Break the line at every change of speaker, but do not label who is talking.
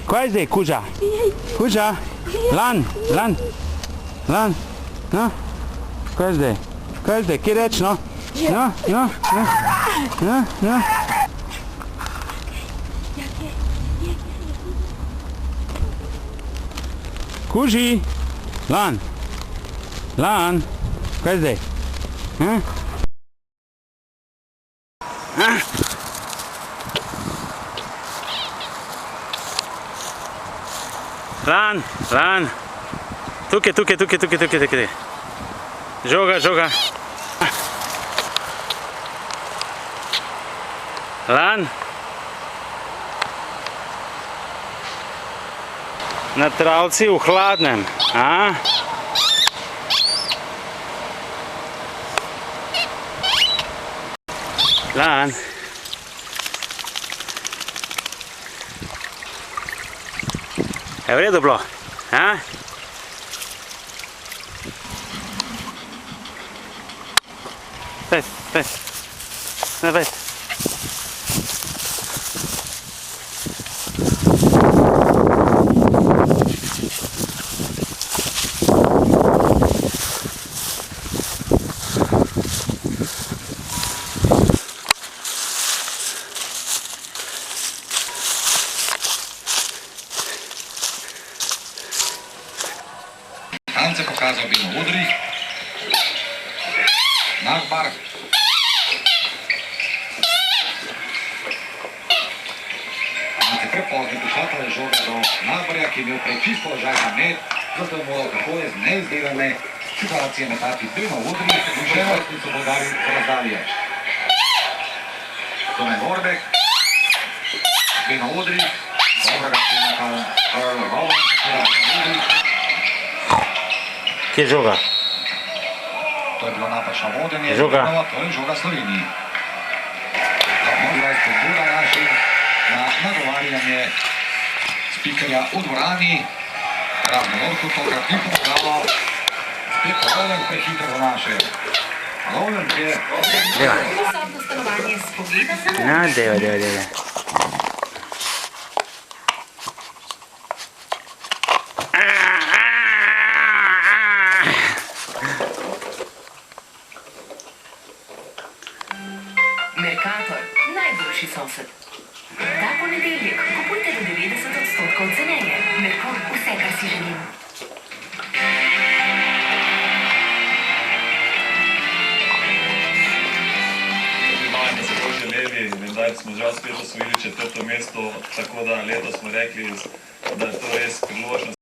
Kaj je zdaj, kuža? Kuža? Lan? No? Kaj je zdaj? Kaj je zdaj? Kje reč, no? No? Kuži? Lan? Kaj je zdaj? Lan. Tukaj. Žoga. Lan. Na travci v hladnem, a? Lan. Je v redu bilo, a? Pes.
Ance pokazal Bino Udrih. Nagbar. Ante prepozni pošatale žoga do Nagbarja, ki je imel prečist položaj za met, zato je moral tako iz neizdelane situacije metati Bino Udrih in še vrstnico Bolgariju za razdalje. Tome Norbek. Bino Udrih. Dobra ga svinaka Earl Rowan.
Kje je žoga?
To je bilo napačno vodenje.
Žoga.
To je žoga Sloveniji. Možda je spodbuda naši na nagovarjanje spikerja v dvorani. Ravno Norku tokrat ni pomagalo. Spet Roland prehitro do naše. Roland je...
Deva.
Mercator, najboljši sosed. Ta ponedeljek kupujte do 90% ceneje. Mercor, vse, kar si želim.
Malo se bolj želeli, vendar smo žal spet osvojili 4. mesto, tako da letos smo rekli, da je to res priložnost.